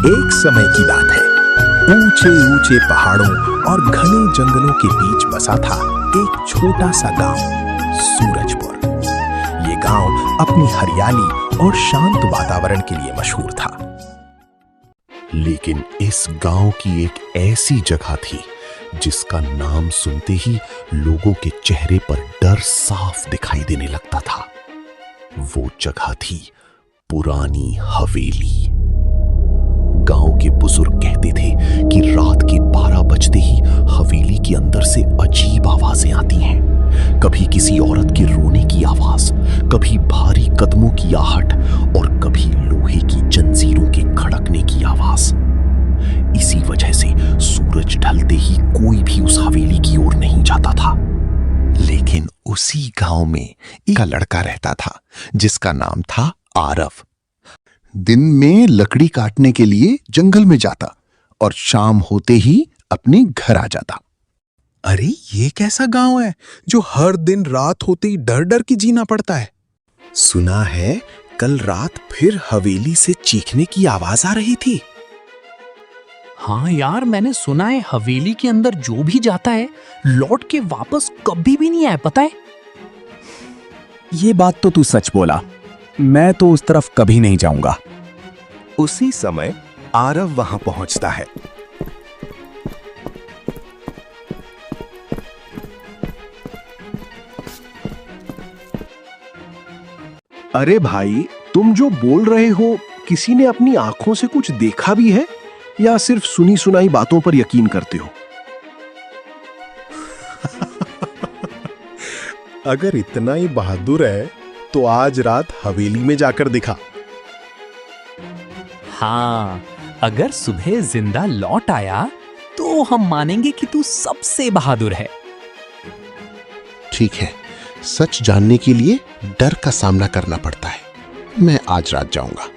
एक समय की बात है। ऊंचे ऊंचे पहाड़ों और घने जंगलों के बीच बसा था एक छोटा सा गांव, सूरजपुर। ये गांव अपनी हरियाली और शांत वातावरण के लिए मशहूर था। लेकिन इस गांव की एक ऐसी जगह थी जिसका नाम सुनते ही लोगों के चेहरे पर डर साफ दिखाई देने लगता था। वो जगह थी पुरानी हवेली। गांव के बुजुर्ग कहते थे कि रात के 12 बजते ही हवेली के अंदर से अजीब आवाजें आती हैं। कभी किसी औरत के रोने की आवाज, कभी भारी कदमों की आहट और कभी लोहे की जंजीरों के खड़कने की आवाज। इसी वजह से सूरज ढलते ही कोई भी उस हवेली की ओर नहीं जाता था। लेकिन उसी गांव में एक लड़का रहता था जिसका नाम था आरव। दिन में लकड़ी काटने के लिए जंगल में जाता और शाम होते ही अपने घर आ जाता। अरे ये कैसा गांव है जो हर दिन रात होते ही डर डर के जीना पड़ता है। सुना है कल रात फिर हवेली से चीखने की आवाज आ रही थी। हाँ यार, मैंने सुना है हवेली के अंदर जो भी जाता है लौट के वापस कभी भी नहीं आए, पता है? ये बात तो तू सच बोला। मैं तो उस तरफ कभी नहीं जाऊंगा। उसी समय आरव वहां पहुंचता है। अरे भाई, तुम जो बोल रहे हो किसी ने अपनी आंखों से कुछ देखा भी है या सिर्फ सुनी सुनाई बातों पर यकीन करते हो? अगर इतना ही बहादुर है तो आज रात हवेली में जाकर दिखा। हाँ, अगर सुबह जिंदा लौट आया तो हम मानेंगे कि तू सबसे बहादुर है। ठीक है, सच जानने के लिए डर का सामना करना पड़ता है। मैं आज रात जाऊंगा।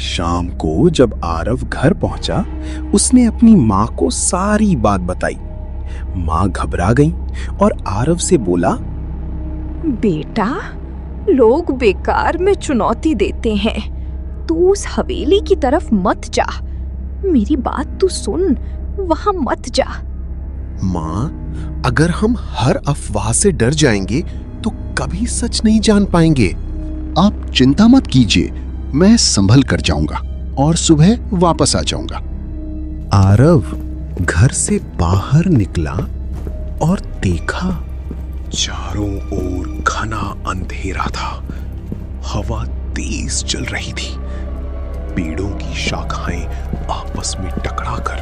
शाम को जब आरव घर पहुंचा, उसने अपनी मां को सारी बात बताई। मां घबरा गई और आरव से बोला, बेटा, लोग बेकार में चुनौती देते हैं। तू उस हवेली की तरफ मत जा। मेरी बात तू सुन, वहां मत जा। मां, अगर हम हर अफवाह से डर जाएंगे तो कभी सच नहीं जान पाएंगे। आप चिंता मत कीजिए, मैं संभल कर जाऊंगा और सुबह वापस आ जाऊंगा। आरव घर से बाहर निकला और देखा चारों ओर घना अंधेरा था। हवा तेज चल रही थी। पेड़ों की शाखाएं आपस में टकराकर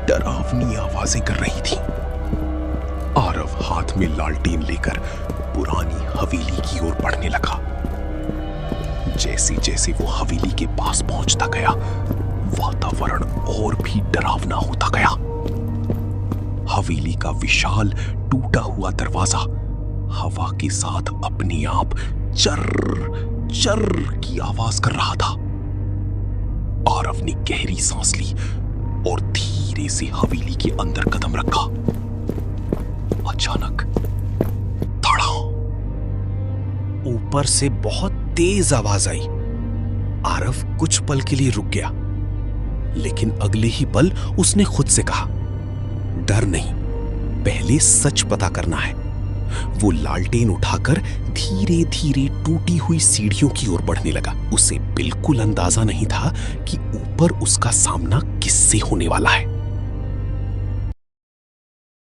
डरावनी आवाजें कर रही थी। आरव हाथ में लालटेन लेकर पुरानी हवेली की ओर बढ़ने लगा। जैसे जैसे वो हवेली के पास पहुंचता गया, वातावरण और भी डरावना होता गया। हवेली का विशाल टूटा हुआ दरवाजा हवा के साथ अपने आप चर्र चर्र की आवाज कर रहा था। आरव ने गहरी सांस ली और धीरे से हवेली के अंदर कदम रखा। अचानक धड़ाम, ऊपर से बहुत तेज आवाज आई। आरव कुछ पल के लिए रुक गया, लेकिन अगले ही पल उसने खुद से कहा, डर नहीं, पहले सच पता करना है। वो लालटेन उठाकर धीरे धीरे टूटी हुई सीढ़ियों की ओर बढ़ने लगा। उसे बिल्कुल अंदाजा नहीं था कि ऊपर उसका सामना किससे होने वाला है।